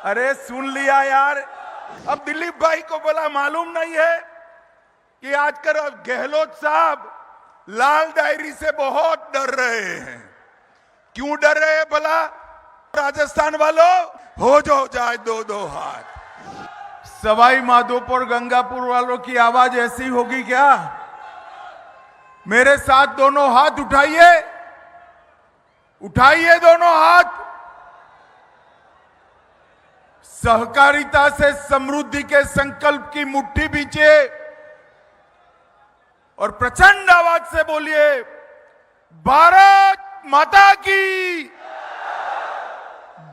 अरे सुन लिया यार। अब दिलीप भाई को बोला मालूम नहीं है कि आजकल गहलोत साहब लाल डायरी से बहुत डर रहे हैं। क्यों डर रहे हैं भला? राजस्थान वालों, हो जाए दो दो हाथ। सवाई माधोपुर गंगापुर वालों की आवाज ऐसी होगी क्या? मेरे साथ दोनों हाथ उठाइए, उठाइए दोनों हाथ। सहकारिता से समृद्धि के संकल्प की मुट्ठी बींचे और प्रचंड आवाज से बोलिए, भारत माता की,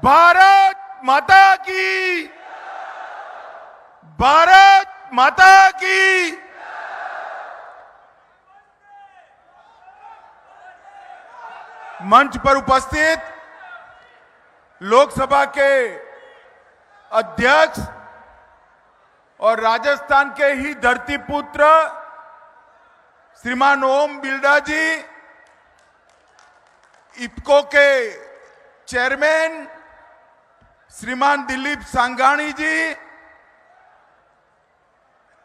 भारत माता की, भारत माता की। मंच पर उपस्थित लोकसभा के अध्यक्ष और राजस्थान के ही धरतीपुत्र श्रीमान ओम बिरला जी, इफ्को के चेयरमैन श्रीमान दिलीप सांघानी जी,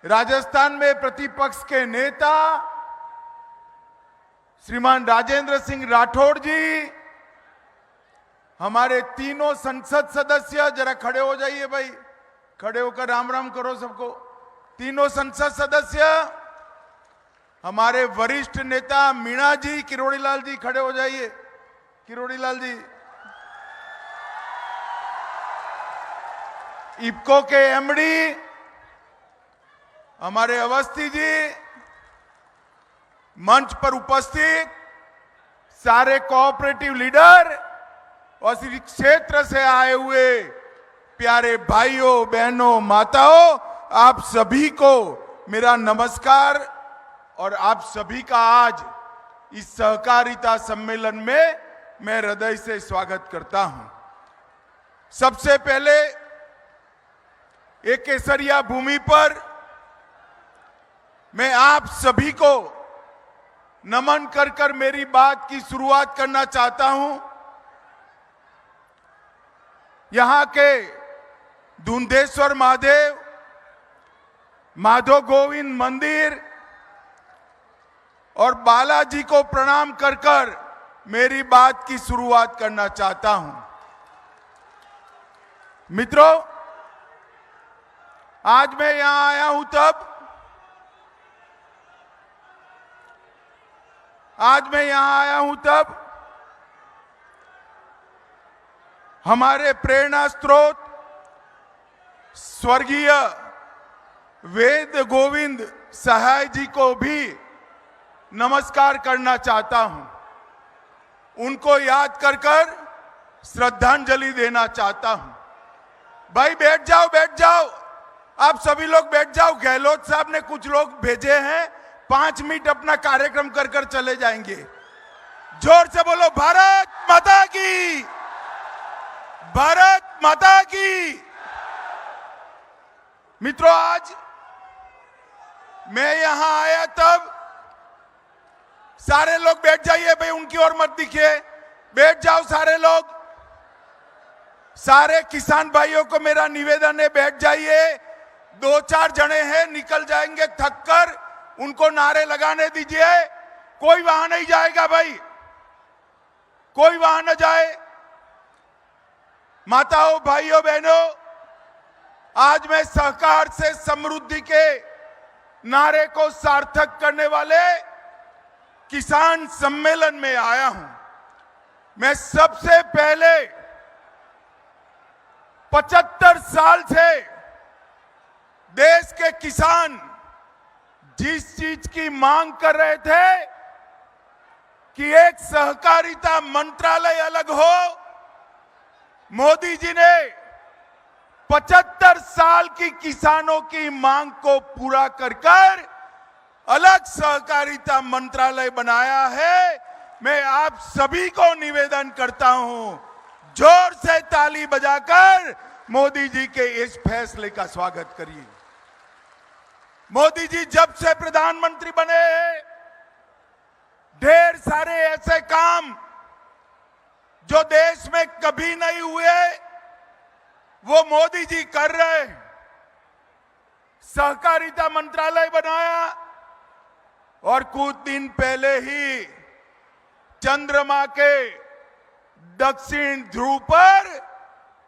राजस्थान में प्रतिपक्ष के नेता श्रीमान राजेंद्र सिंह राठौड़ जी, हमारे तीनों संसद सदस्य, जरा खड़े हो जाइए भाई, खड़े होकर राम राम करो सबको। तीनों संसद सदस्य, हमारे वरिष्ठ नेता मीणा जी, किरोड़ी लाल जी खड़े हो जाइए, किरोड़ी लाल जी, इफ्को के एमडी हमारे अवस्थी जी, मंच पर उपस्थित सारे कोऑपरेटिव लीडर और इस क्षेत्र से आए हुए प्यारे भाइयों बहनों माताओं, आप सभी को मेरा नमस्कार और आप सभी का आज इस सहकारिता सम्मेलन में मैं हृदय से स्वागत करता हूं। सबसे पहले एक केसरिया भूमि पर मैं आप सभी को नमन कर कर मेरी बात की शुरुआत करना चाहता हूं। यहां के धुंधेश्वर महादेव, माधव गोविंद मंदिर और बालाजी को प्रणाम कर कर मेरी बात की शुरुआत करना चाहता हूं। मित्रों, आज मैं यहां आया हूं तब हमारे प्रेरणा स्रोत स्वर्गीय वेद गोविंद सहाय जी को भी नमस्कार करना चाहता हूं। उनको याद कर कर श्रद्धांजलि देना चाहता हूं। भाई बैठ जाओ, बैठ जाओ, आप सभी लोग बैठ जाओ। गहलोत साहब ने कुछ लोग भेजे हैं, 5 मिनट अपना कार्यक्रम कर कर चले जाएंगे। जोर से बोलो, भारत माता की, भारत माता की। मित्रों, आज मैं यहां आया तब, सारे लोग बैठ जाइए भाई, उनकी ओर मत दिखिए, बैठ जाओ सारे लोग। सारे किसान भाइयों को मेरा निवेदन है, बैठ जाइए। 2-4 जने हैं, निकल जाएंगे थक कर, उनको नारे लगाने दीजिए। कोई वहां नहीं जाएगा भाई, कोई वहां न जाए। माताओं, भाइयों, बहनों, आज मैं सहकार से समृद्धि के नारे को सार्थक करने वाले किसान सम्मेलन में आया हूं। मैं सबसे पहले 75 साल से देश के किसान जिस चीज की मांग कर रहे थे कि एक सहकारिता मंत्रालय अलग हो, मोदी जी ने 75 साल की किसानों की मांग को पूरा कर कर अलग सहकारिता मंत्रालय बनाया है। मैं आप सभी को निवेदन करता हूं, जोर से ताली बजाकर मोदी जी के इस फैसले का स्वागत करिए। मोदी जी जब से प्रधानमंत्री बने हैं, ढेर सारे ऐसे काम जो देश में कभी नहीं हुए, वो मोदी जी कर रहे हैं। सहकारिता मंत्रालय बनाया और कुछ दिन पहले ही चंद्रमा के दक्षिण ध्रुव पर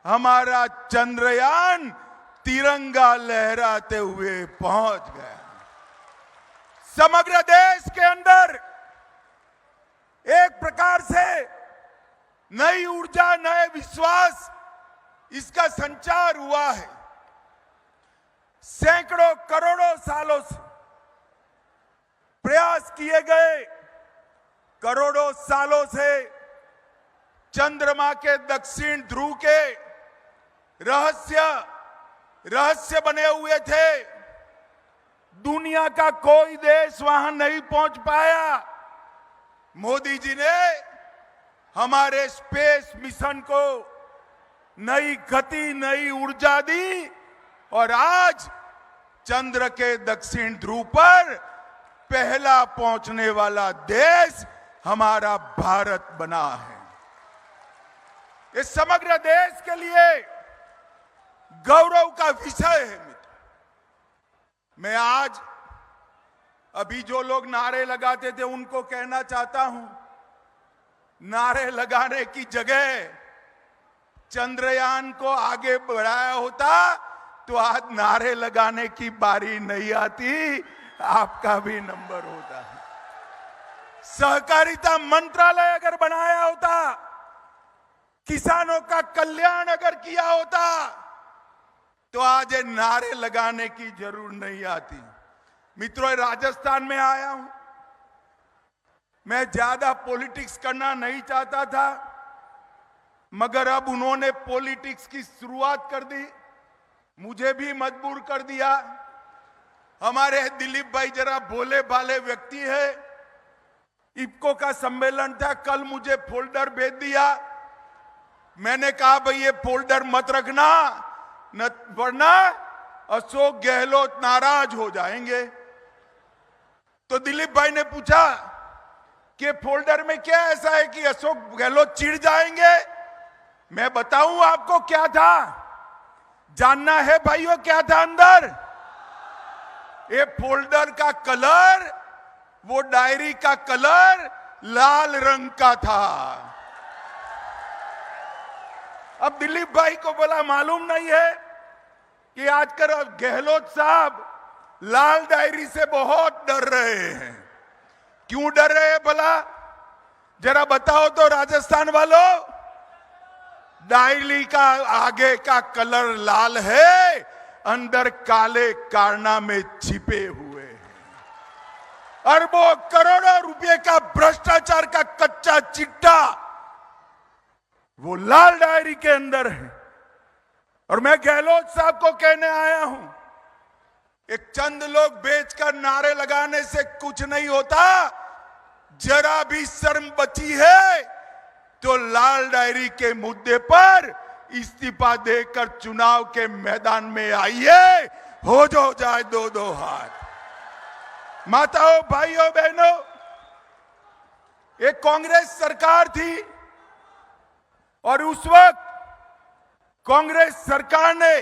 हमारा चंद्रयान तिरंगा लहराते हुए पहुंच गया। समग्र देश के अंदर एक प्रकार से नई ऊर्जा, नए विश्वास, इसका संचार हुआ है। सैकड़ों करोड़ों सालों से प्रयास किए गए, करोड़ों सालों से चंद्रमा के दक्षिण ध्रुव के रहस्य बने हुए थे। दुनिया का कोई देश वहां नहीं पहुंच पाया। मोदी जी ने हमारे स्पेस मिशन को नई गति, नई ऊर्जा दी और आज चंद्र के दक्षिण ध्रुव पर पहला पहुंचने वाला देश हमारा भारत बना है। इस समग्र देश के लिए गौरव का विषय है मित्र। मैं आज अभी जो लोग नारे लगाते थे उनको कहना चाहता हूं, नारे लगाने की जगह चंद्रयान को आगे बढ़ाया होता तो आज नारे लगाने की बारी नहीं आती, आपका भी नंबर होता है। सहकारिता मंत्रालय अगर बनाया होता, किसानों का कल्याण अगर किया होता तो आज ये नारे लगाने की जरूरत नहीं आती। मित्रों, राजस्थान में आया हूं। मैं ज्यादा पॉलिटिक्स करना नहीं चाहता था, मगर अब उन्होंने पॉलिटिक्स की शुरुआत कर दी, मुझे भी मजबूर कर दिया। हमारे दिलीप भाई जरा भोले भाले व्यक्ति है। इफ्को का सम्मेलन था, कल मुझे फोल्डर भेज दिया। मैंने कहा भाई ये फोल्डर मत रखना, न वरना अशोक गहलोत नाराज हो जाएंगे। तो दिलीप भाई ने पूछा कि फोल्डर में क्या ऐसा है कि अशोक गहलोत चिढ़ जाएंगे। मैं बताऊं आपको क्या था, जानना है भाइयों क्या था अंदर? ये फोल्डर का कलर, वो डायरी का कलर लाल रंग का था। अब दिलीप भाई को बोला मालूम नहीं है कि आजकल गहलोत साहब लाल डायरी से बहुत डर रहे हैं। क्यों डर रहे हैं भला? जरा बताओ तो राजस्थान वालों। डायरी का आगे का कलर लाल है, अंदर काले कारनामे छिपे हुए हैं। अरबों करोड़ों रुपए का भ्रष्टाचार का कच्चा चिट्टा वो लाल डायरी के अंदर है। और मैं गहलोत साहब को कहने आया हूं, एक चंद लोग बेचकर नारे लगाने से कुछ नहीं होता। जरा भी शर्म बची है तो लाल डायरी के मुद्दे पर इस्तीफा देकर चुनाव के मैदान में आइए, हो जाए दो दो हाथ। माताओं, भाइयों, बहनों, एक कांग्रेस सरकार थी और उस वक्त कांग्रेस सरकार ने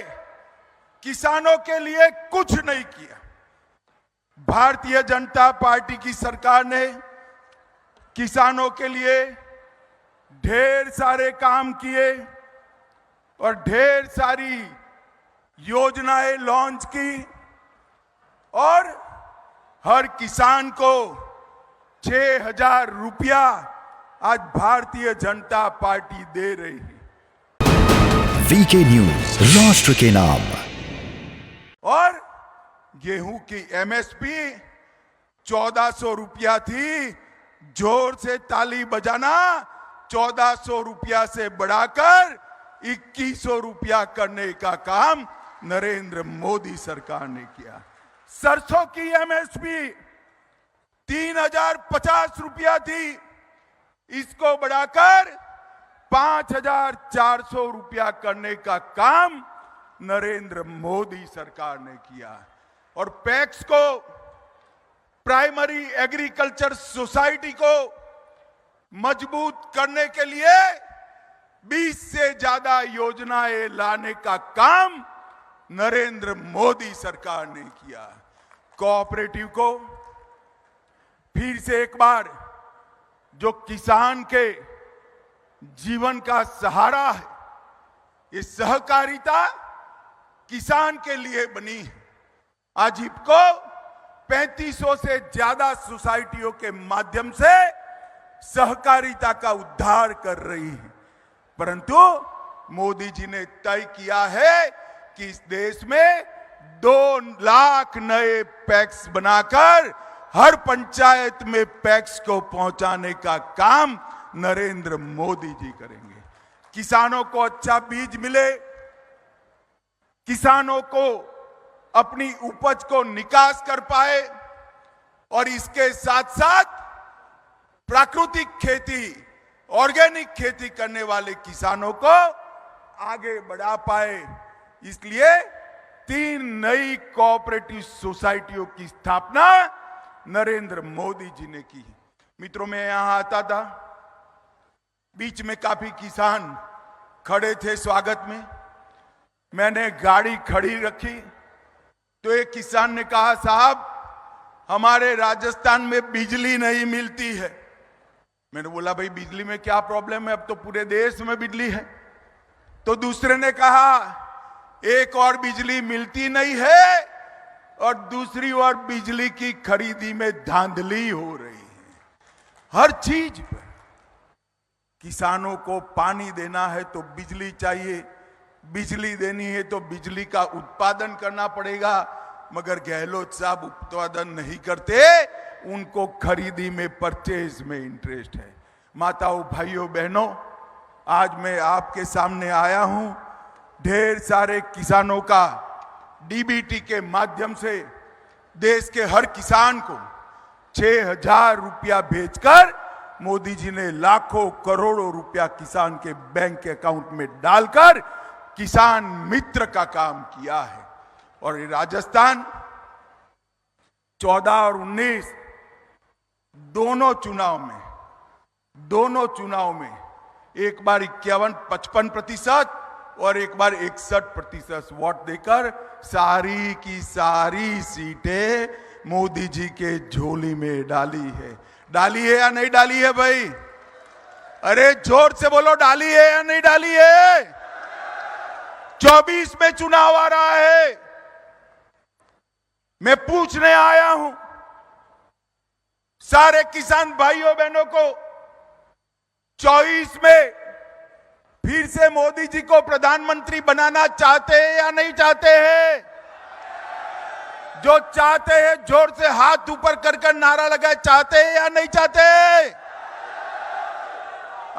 किसानों के लिए कुछ नहीं किया। भारतीय जनता पार्टी की सरकार ने किसानों के लिए ढेर सारे काम किए और ढेर सारी योजनाएं लॉन्च की और हर किसान को 6,000 रुपया आज भारतीय जनता पार्टी दे रही है। वीके न्यूज, राष्ट्र के नाम। और गेहूं की एमएसपी 1400 रुपया थी। जोर से ताली बजाना, 1400 रुपया से बढ़ाकर 2100 रुपया करने का काम नरेंद्र मोदी सरकार ने किया। सरसों की एमएसपी 3050 रुपया थी, इसको बढ़ाकर 5400 रुपया करने का काम नरेंद्र मोदी सरकार ने किया। और पैक्स को, प्राइमरी एग्रीकल्चर सोसाइटी को मजबूत करने के लिए 20 से ज्यादा योजनाएं लाने का काम नरेंद्र मोदी सरकार ने किया। कोऑपरेटिव को फिर से एक बार जो किसान के जीवन का सहारा है, ये सहकारिता किसान के लिए बनी है। आज इफको 3500 से ज्यादा सोसाइटियों के माध्यम से सहकारिता का उद्धार कर रही है। परंतु मोदी जी ने तय किया है कि इस देश में 2 लाख नए पैक्स बनाकर हर पंचायत में पैक्स को पहुंचाने का काम नरेंद्र मोदी जी करेंगे। किसानों को अच्छा बीज मिले, किसानों को अपनी उपज को निकास कर पाए और इसके साथ साथ प्राकृतिक खेती, ऑर्गेनिक खेती करने वाले किसानों को आगे बढ़ा पाए, इसलिए 3 नई कोऑपरेटिव सोसाइटियों की स्थापना नरेंद्र मोदी जी ने की। मित्रों, मैं यहां आता था, बीच में काफी किसान खड़े थे स्वागत में। मैंने गाड़ी खड़ी रखी तो एक किसान ने कहा, साहब हमारे राजस्थान में बिजली नहीं मिलती है। मैंने बोला, भाई बिजली में क्या प्रॉब्लम है, अब तो पूरे देश में बिजली है। तो दूसरे ने कहा, एक और बिजली मिलती नहीं है और दूसरी ओर बिजली की खरीदी में धांधली हो रही है। हर चीज पर किसानों को पानी देना है तो बिजली चाहिए, बिजली देनी है तो बिजली का उत्पादन करना पड़ेगा, मगर गहलोत साहब उत्पादन नहीं करते, उनको खरीदी में, परचेज में इंटरेस्ट है। माताओं, भाइयों, बहनों, आज मैं आपके सामने आया हूं ढेर सारे किसानों का डीबीटी के माध्यम से देश के हर किसान को 6,000 रुपया भेजकर मोदी जी ने लाखों करोड़ों रुपया किसान के बैंक अकाउंट में डालकर किसान मित्र का काम किया है। और राजस्थान 14 और 19 दोनों चुनाव में एक बार 51-55% और एक बार 61% वोट देकर सारी की सारी सीटें मोदी जी के झोली में डाली है। डाली है या नहीं डाली है भाई? अरे जोर से बोलो, डाली है या नहीं डाली है? 24 में चुनाव आ रहा है। मैं पूछने आया हूं सारे किसान भाइयों बहनों को, 24 में फिर से मोदी जी को प्रधानमंत्री बनाना चाहते हैं या नहीं चाहते हैं? जो चाहते हैं जोर से हाथ ऊपर कर नारा लगाए, चाहते हैं या नहीं चाहते?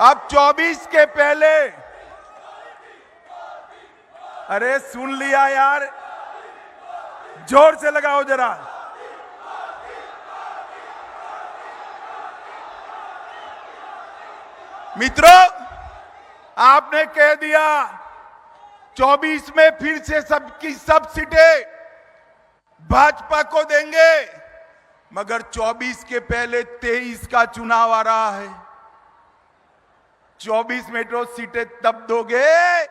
अब 24 के पहले, अरे सुन लिया यार, जोर से लगाओ जरा। मित्रों, आपने कह दिया 24 में फिर से सबकी सब सीटें भाजपा को देंगे, मगर 24 के पहले 23 का चुनाव आ रहा है। 24 मेट्रो सीटें तब दोगे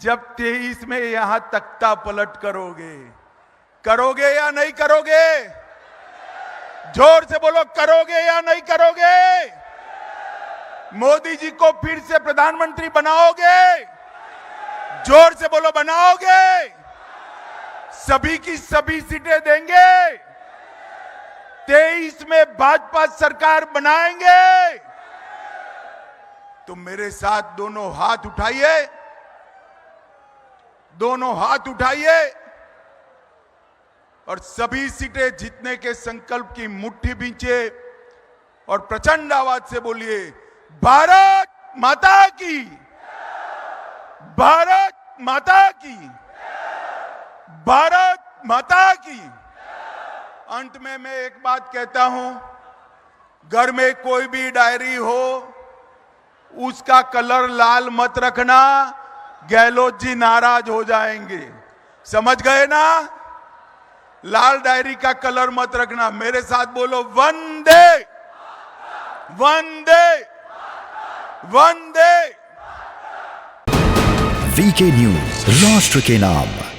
जब 23 में यहां तख्ता पलट करोगे। करोगे या नहीं करोगे? जोर से बोलो, करोगे या नहीं करोगे? मोदी जी को फिर से प्रधानमंत्री बनाओगे? जोर से बोलो, बनाओगे? सभी की सभी सीटें देंगे? 23 में भाजपा सरकार बनाएंगे? तो मेरे साथ दोनों हाथ उठाइए, दोनों हाथ उठाइए और सभी सीटें जीतने के संकल्प की मुट्ठी बींचे और प्रचंड आवाज से बोलिए, भारत माता की, भारत माता की, भारत माता की। अंत में मैं एक बात कहता हूं, घर में कोई भी डायरी हो उसका कलर लाल मत रखना, गहलोत जी नाराज हो जाएंगे। समझ गए ना? लाल डायरी का कलर मत रखना। मेरे साथ बोलो, वंदे वंदे वंदे वीके न्यूज, राष्ट्र के नाम।